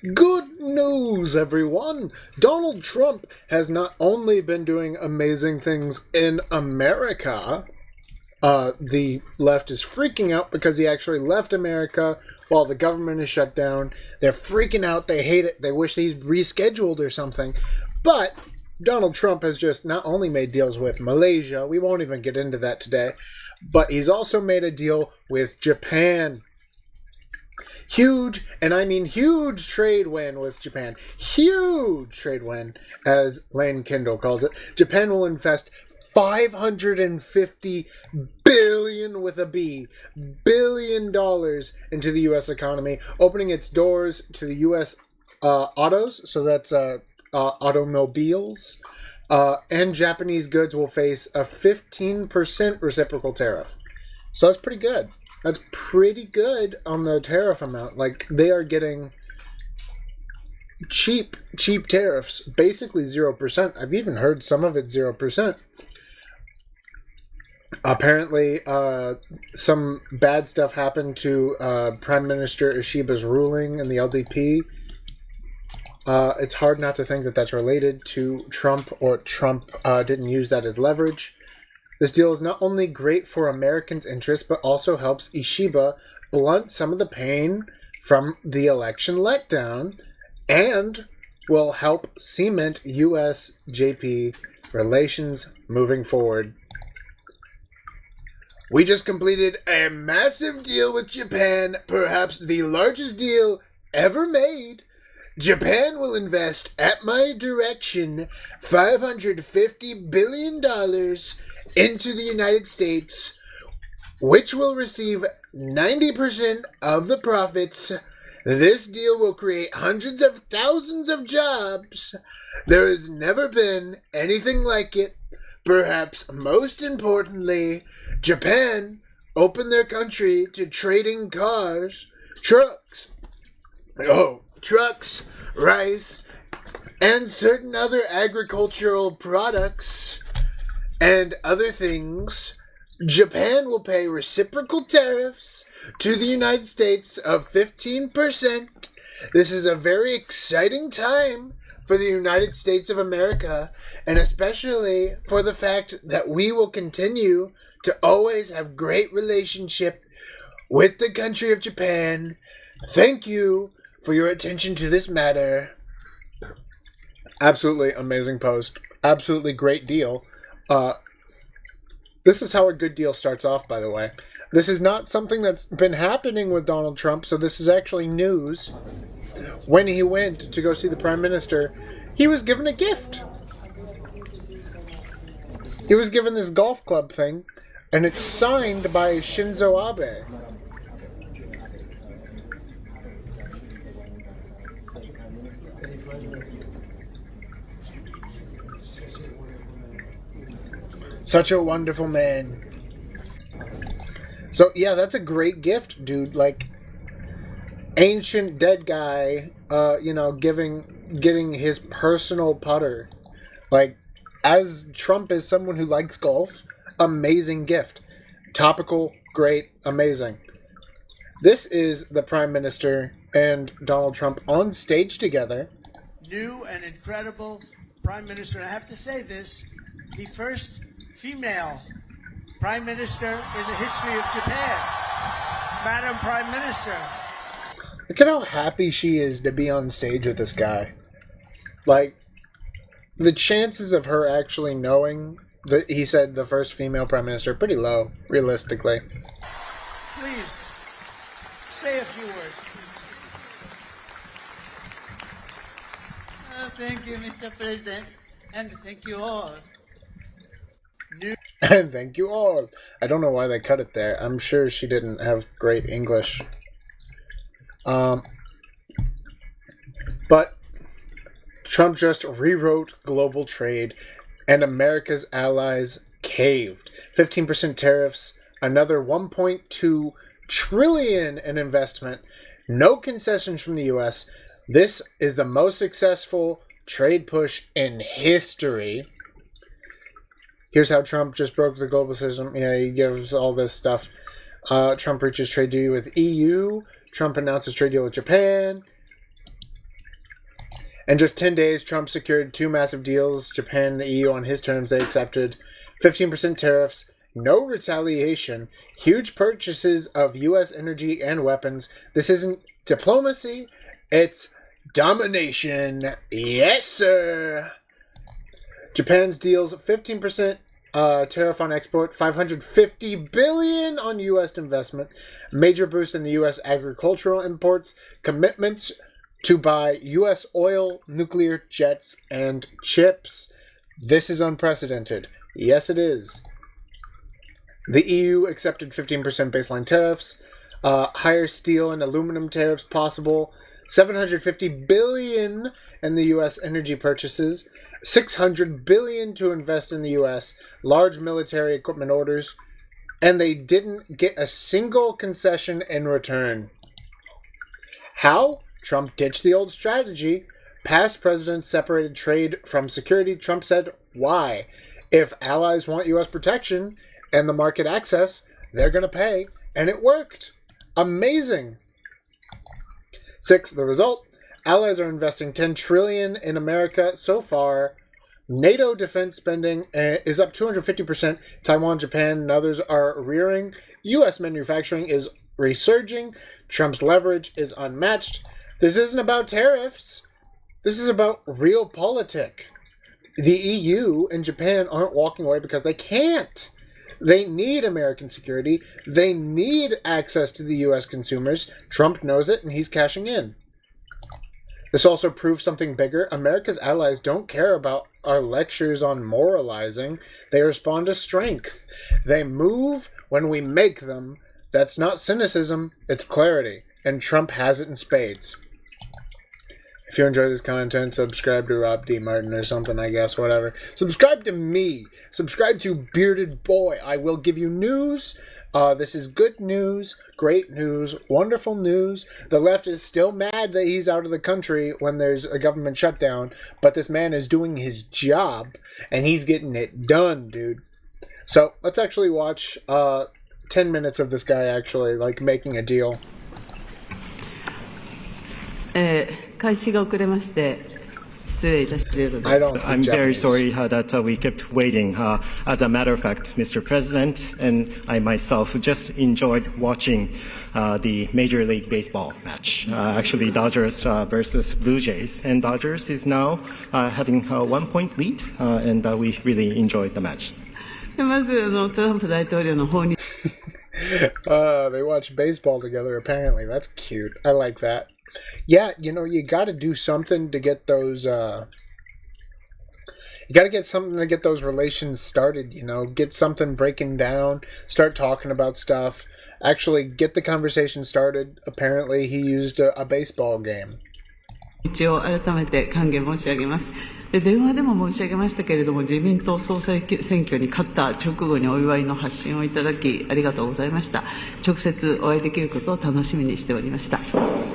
Good news, everyone! Donald Trump has not only been doing amazing things in America, the left is freaking out because he actually left America while the government is shut down. They're freaking out, they hate it, they wish he'd rescheduled or something. But Donald Trump has just not only made deals with Malaysia, we won't even get into that today, but he's also made a deal with Japan. Huge, and I mean huge trade win with Japan. Huge trade win, as Lane Kendall calls it. Japan will invest $550 billion with a B, billion dollars into the U.S. economy, opening its doors to the U.S. Autos, so that's automobiles, and Japanese goods will face a 15% reciprocal tariff. So that's pretty good. That's pretty good on the tariff amount. Like, they are getting cheap tariffs, basically 0%. I've even heard some of it 0%. Apparently, some bad stuff happened to Prime Minister Ishiba's ruling in the LDP. It's hard not to think that that's related to Trump, or Trump didn't use that as leverage. This deal is not only great for Americans' interests, but also helps Ishiba blunt some of the pain from the election letdown, and will help cement U.S.-JP relations moving forward. We just completed a massive deal with Japan, perhaps the largest deal ever made. Japan will invest, at my direction, $550 billion into the United States, which will receive 90% of the profits. This deal will create hundreds of thousands of jobs. There has never been anything like it. Perhaps most importantly, Japan opened their country to trading cars, trucks, rice, and certain other agricultural products and other things. Japan will pay reciprocal tariffs to the United States of 15%. This is a very exciting time for the United States of America, and especially for the fact that we will continue to always have great relationship with the country of Japan. Thank you for your attention to this matter. Absolutely amazing post. Absolutely great deal. This is how a good deal starts off, by the way. This is not something that's been happening with Donald Trump, so this is actually news. When he went to go see the Prime Minister, he was given a gift. He was given this golf club thing, and it's signed by Shinzo Abe. Such a wonderful man. So, yeah, that's a great gift, dude. Like, ancient dead guy, getting his personal putter. Like, as Trump is someone who likes golf, amazing gift. Topical, great, amazing. This is the Prime Minister and Donald Trump on stage together. New and incredible Prime Minister. And I have to say this, the first female Prime Minister in the history of Japan. Madam Prime Minister. Look at how happy she is to be on stage with this guy. Like, the chances of her actually knowing that he said the first female Prime Minister are pretty low, realistically. Please, say a few words. Thank you, Mr. President, and thank you all. And thank you all. I don't know why they cut it there. I'm sure she didn't have great English. But Trump just rewrote global trade, and America's allies caved. 15% tariffs, another $1.2 trillion in investment, no concessions from the U.S. This is the most successful trade push in history. Here's how Trump just broke the global system. Yeah, he gives all this stuff. Trump reaches trade deal with EU. Trump announces trade deal with Japan. In just 10 days, Trump secured 2 massive deals. Japan and the EU on his terms. They accepted 15% tariffs, no retaliation, huge purchases of U.S. energy and weapons. This isn't diplomacy, it's domination. Yes, sir. Japan's deals 15% tariff on export, $550 billion on U.S. investment, major boost in the U.S. agricultural imports, commitments to buy U.S. oil, nuclear jets, and chips. This is unprecedented. Yes, it is. The EU accepted 15% baseline tariffs, higher steel and aluminum tariffs possible, $750 billion in the U.S. energy purchases, $600 billion to invest in the U.S., large military equipment orders, and they didn't get a single concession in return. How? Trump ditched the old strategy. Past presidents separated trade from security. Trump said, why? If allies want U.S. protection and the market access, they're going to pay. And it worked. Amazing. 6. The result. Allies are investing $10 trillion in America so far. NATO defense spending is up 250%. Taiwan, Japan, and others are rearing. U.S. manufacturing is resurging. Trump's leverage is unmatched. This isn't about tariffs. This is about realpolitik. The EU and Japan aren't walking away because they can't. They need American security. They need access to the U.S. consumers. Trump knows it, and he's cashing in. This also proves something bigger. America's allies don't care about our lectures on moralizing. They respond to strength. They move when we make them. That's not cynicism, it's clarity. And Trump has it in spades. If you enjoy this content, subscribe to Rob D. Martin or something, I guess, whatever. Subscribe to me. Subscribe to Bearded Boy. I will give you news. This is good news, great news, wonderful news. The left is still mad that he's out of the country when there's a government shutdown, but this man is doing his job, and he's getting it done, dude. So, let's actually watch 10 minutes of this guy actually, like, making a deal. 開始が遅れまして失礼いたしているので I don't speak I'm very Japanese. sorry that we kept waiting. As a matter of fact, Mr. President and I myself just enjoyed watching the Major League Baseball match. Actually, Dodgers versus Blue Jays. And Dodgers is now having a 1-point lead, and we really enjoyed the match. まずトランプ大統領の訪日 They watch baseball together, apparently. That's cute. I like that. Yeah, you know, you gotta do something to get those, you gotta get something to get those relations started, you know? Get something breaking down, start talking about stuff, actually get the conversation started. Apparently, he used a baseball game. を改めて歓迎申し上げます。で電話でも申し上げましたけれども、自民党総裁選挙に勝った直後にお祝いの発信をいただきありがとうございました。直接お会いできることを楽しみにしておりました。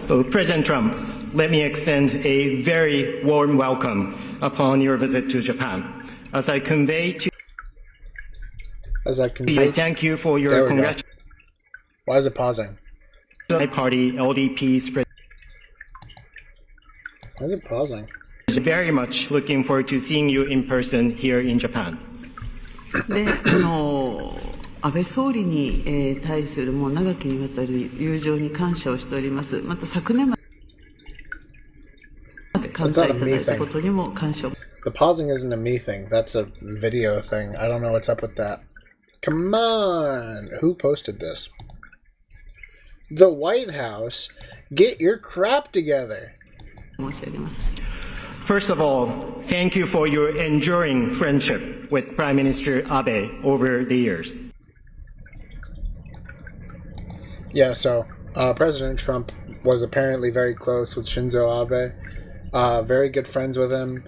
So, President Trump, let me extend a very warm welcome upon your visit to Japan. As I convey to you, thank you for your congratulations. Why is it pausing? My party, LDP's president. Why is it pausing? Very much looking forward to seeing you in person here in Japan. で安倍総理に、対するもう長きにわたる友情に感謝をしております。また昨年まで関西いただいたことにも感謝を。The pausing isn't a me thing. That's a video thing. I don't know what's up with that. Come on! Who posted this? The White House, get your crap together. 申し上げます。First of all, thank you for your enduring friendship with Prime Minister Abe over the years. Yeah, so President Trump was apparently very close with Shinzo Abe. Very good friends with him.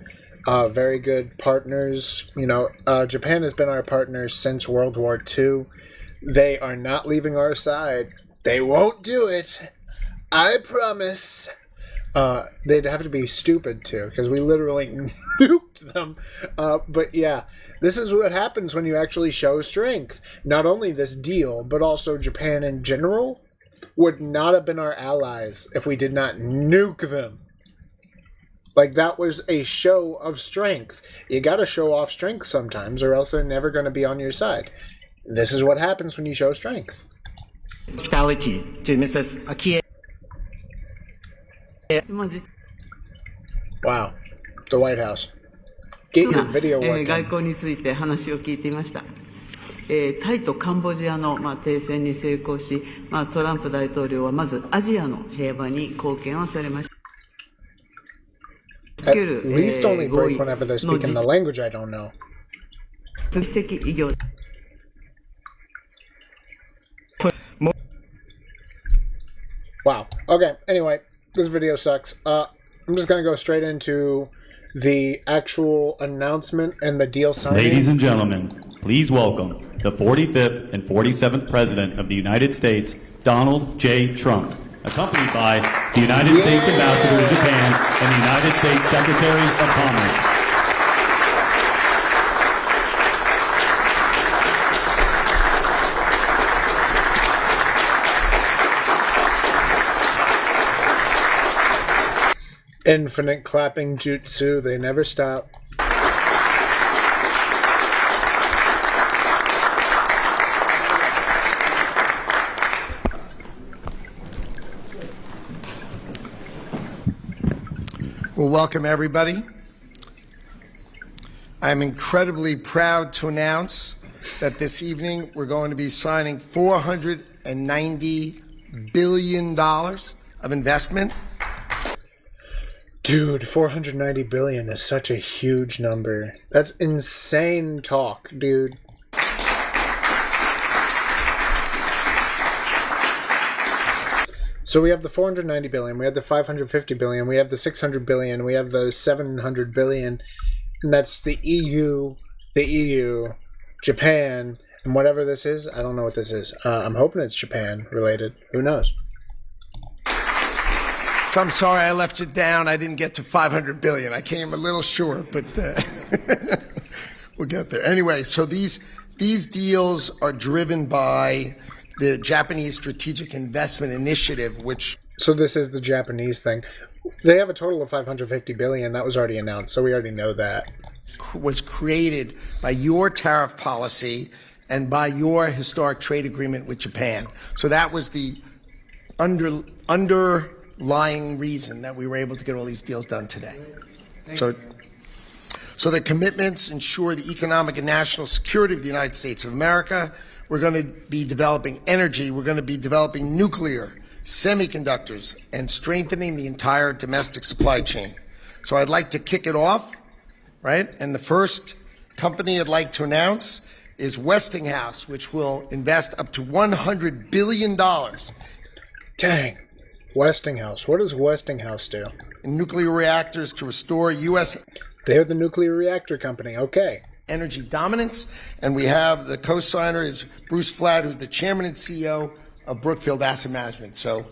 Very good partners. You know, Japan has been our partner since World War II. They are not leaving our side. They won't do it. I promise. They'd have to be stupid too, because we literally nuked them. But yeah, this is what happens when you actually show strength. Not only this deal, but also Japan in general would not have been our allies if we did not nuke them. Like, that was a show of strength. You gotta show off strength sometimes, or else they're never gonna be on your side. This is what happens when you show strength. Hospitality to Mrs. Akie. Wow. The White House. Get your video 外 working. 交について話を聞いていました。タイとカンボジアの、停戦に成功し、トランプ大統領はまずアジアの平和に貢献をされました。 At least only break whenever they're speaking the language I don't know. 実質的偉業 Wow. Okay, anyway, this video sucks. I'm just gonna go straight into the actual announcement and the deal signing. Ladies and gentlemen, please welcome the 45th and 47th President of the United States, Donald J. Trump, accompanied by the United States Ambassador to Japan and the United States Secretary of Commerce. Infinite clapping jutsu, they never stop. Well, welcome everybody. I'm incredibly proud to announce that this evening we're going to be signing $490 billion of investment. Dude, 490 billion is such a huge number. That's insane talk, dude. So we have the 490 billion, we have the 550 billion, we have the 600 billion, we have the 700 billion, and that's the EU, Japan, and whatever this is. I don't know what this is. I'm hoping it's Japan related. Who knows? So I'm sorry I left you down. I didn't get to 500 billion. I came a little short, but we'll get there. Anyway, so these deals are driven by the Japanese Strategic Investment Initiative, which... So this is the Japanese thing. They have a total of 550 billion. That was already announced, so we already know that. Was created by your tariff policy and by your historic trade agreement with Japan. So that was the underlying reason that we were able to get all these deals done today. So the commitments ensure the economic and national security of the United States of America. We're going to be developing energy. We're going to be developing nuclear, semiconductors, and strengthening the entire domestic supply chain. So I'd like to kick it off, right? And the first company I'd like to announce is Westinghouse, which will invest up to $100 billion. Dang. Westinghouse. What does Westinghouse do? In nuclear reactors to restore U.S. They're the nuclear reactor company. Okay. energy dominance. And we have the co-signer is Bruce Flatt, who's the chairman and CEO of Brookfield Asset Management. So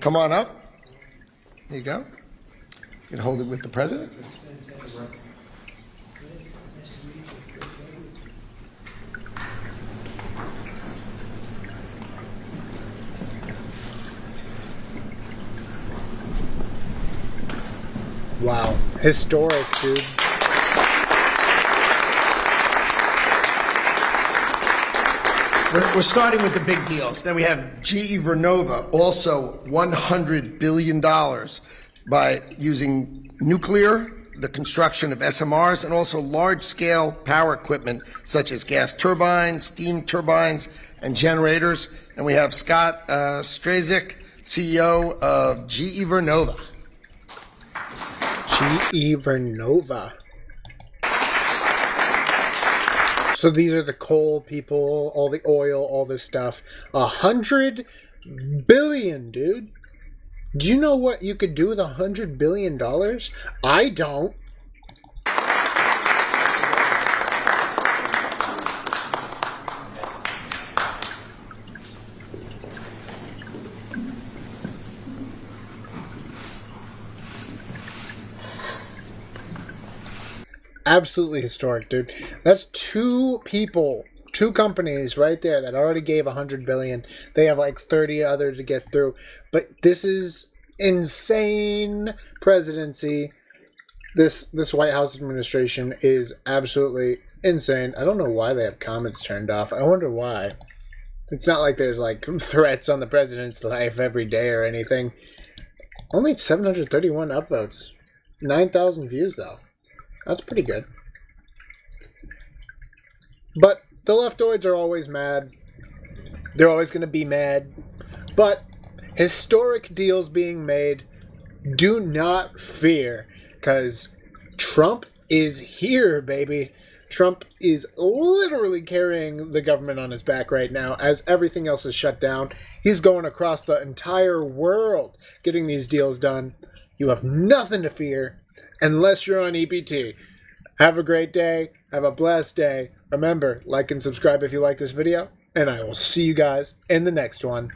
come on up. There you go. You can hold it with the president. Wow. Historic, dude. We're starting with the big deals. Then we have GE Vernova, also $100 billion by using nuclear, the construction of SMRs, and also large-scale power equipment such as gas turbines, steam turbines, and generators. And we have Scott Strazik, CEO of GE Vernova. GE Vernova. So these are the coal people, all the oil, all this stuff. 100 billion, dude. Do you know what you could do with $100 billion? I don't. Absolutely historic, dude. That's two people, two companies right there that already gave 100 billion. They have like 30 others to get through. But this is insane presidency. This White House administration is absolutely insane. I don't know why they have comments turned off. I wonder why. It's not like there's like threats on the president's life every day or anything. Only 731 upvotes. 9,000 views though. That's pretty good. But the leftoids are always mad. They're always going to be mad. But historic deals being made. Do not fear. Because Trump is here, baby. Trump is literally carrying the government on his back right now as everything else is shut down. He's going across the entire world getting these deals done. You have nothing to fear unless you're on EPT. Have a great day. Have a blessed day. Remember, like and subscribe if you like this video. And I will see you guys in the next one.